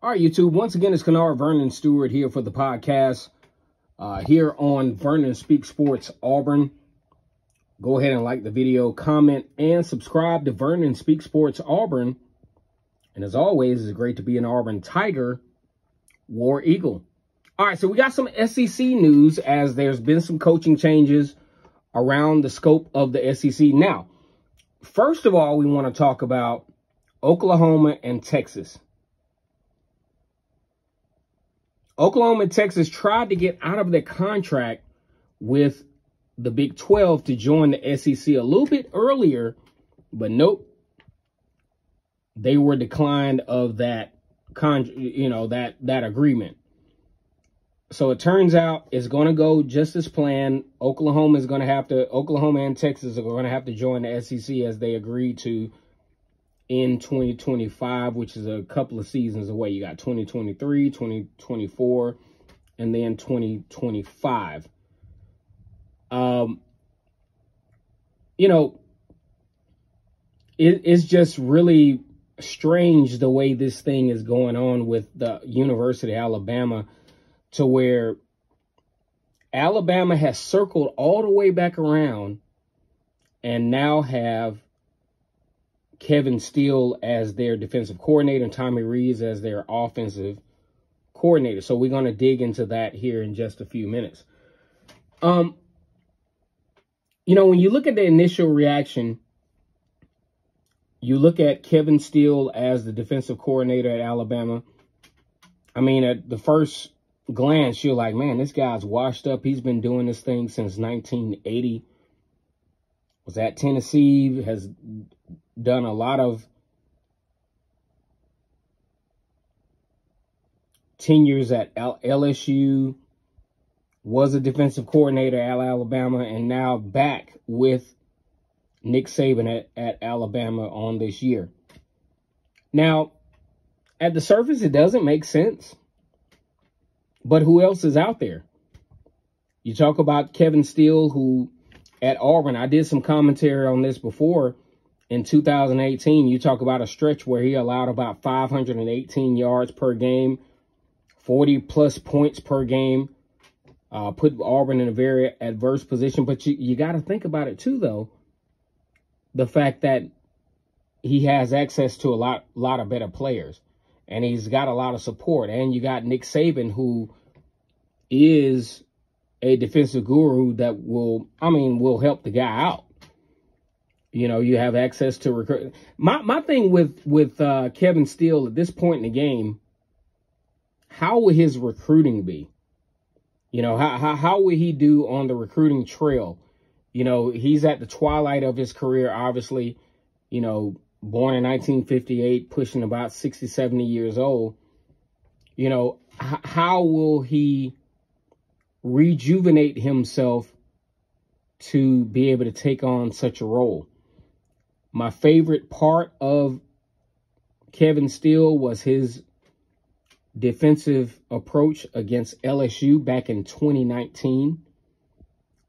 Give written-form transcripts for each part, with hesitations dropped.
All right, YouTube. Once again, it's Kennard Vernon Stewart here for the podcast here on Vernon Speak Sports Auburn. Go ahead and like the video, comment, and subscribe to Vernon Speak Sports Auburn. And as always, it's great to be an Auburn Tiger, War Eagle. All right, so we got some SEC news as there's been some coaching changes around the scope of the SEC. Now, first of all, we want to talk about Oklahoma and Texas. Oklahoma and Texas tried to get out of their contract with the Big 12 to join the SEC a little bit earlier, but nope. They were declined of that that agreement. So it turns out it's going to go just as planned. Oklahoma and Texas are going to have to join the SEC as they agreed to in 2025, which is a couple of seasons away. You got 2023, 2024, and then 2025. It's just really strange the way this thing is going on with the University of Alabama, to where Alabama has circled all the way back around and now have Kevin Steele as their defensive coordinator and Tommy Rees as their offensive coordinator. So we're going to dig into that here in just a few minutes. When you look at the initial reaction, you look at Kevin Steele as the defensive coordinator at Alabama. I mean, at the first glance, you're like, man, this guy's washed up. He's been doing this thing since 1980. Was at Tennessee, has done a lot of tenures at LSU, was a defensive coordinator at Alabama, and now back with Nick Saban at Alabama on this year. Now, at the surface, it doesn't make sense. But who else is out there? You talk about Kevin Steele, who at Auburn, I did some commentary on this before. In 2018, you talk about a stretch where he allowed about 518 yards per game, 40-plus points per game, put Auburn in a very adverse position. But you got to think about it, too, though. The fact that he has access to a lot of better players. And he's got a lot of support. And you got Nick Saban, who is a defensive guru that will help the guy out. You have access to recruit. My thing with Kevin Steele at this point in the game, how will his recruiting be? How will he do on the recruiting trail? He's at the twilight of his career, obviously, born in 1958, pushing about 60, 70 years old. How will he rejuvenate himself to be able to take on such a role? My favorite part of Kevin Steele was his defensive approach against LSU back in 2019,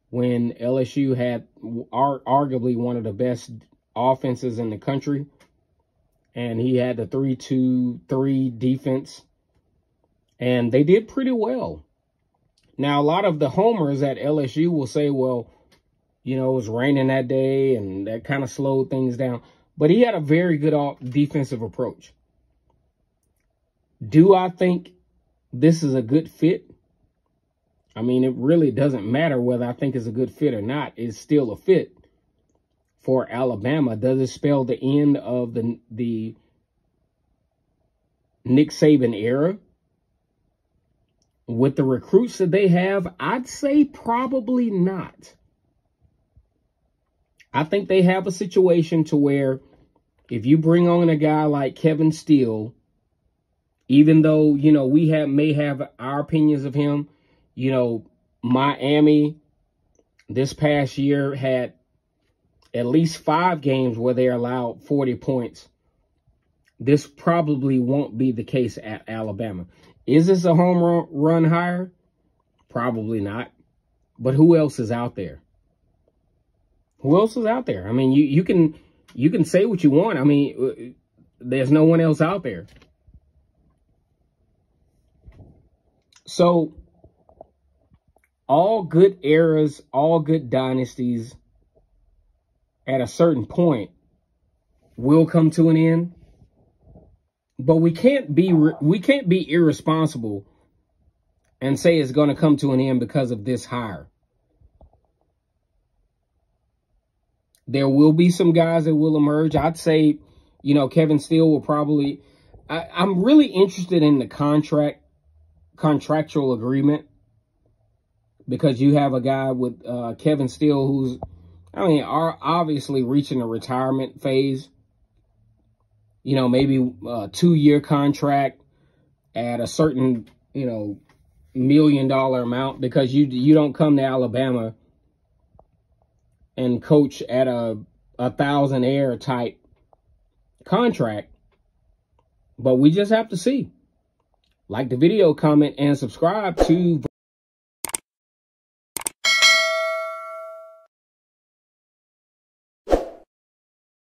when LSU had arguably one of the best offenses in the country, and he had the 3-2-3 defense, and they did pretty well. Now, a lot of the homers at LSU will say, well, it was raining that day, and that kind of slowed things down. But he had a very good defensive approach. Do I think this is a good fit? I mean, it really doesn't matter whether I think it's a good fit or not. It's still a fit for Alabama. Does it spell the end of the Nick Saban era? With the recruits that they have, I'd say probably not. I think they have a situation to where if you bring on a guy like Kevin Steele, even though, we may have our opinions of him, Miami this past year had at least 5 games where they allowed 40 points. This probably won't be the case at Alabama. Is this a home run hire? Probably not. But who else is out there? Who else is out there? I mean, you can say what you want. I mean, there's no one else out there. So all good eras, all good dynasties at a certain point will come to an end. But we can't be irresponsible and say it's going to come to an end because of this hire. There will be some guys that will emerge. I'd say, you know, Kevin Steele will probably... I'm really interested in the contractual agreement, because you have a guy with Kevin Steele who's, I mean, are obviously reaching a retirement phase. You know, maybe a 2-year contract at a certain, you know, $1 million amount, because you don't come to Alabama and coach at a 1,000-air type contract. But we just have to see. Like the video, comment, and subscribe to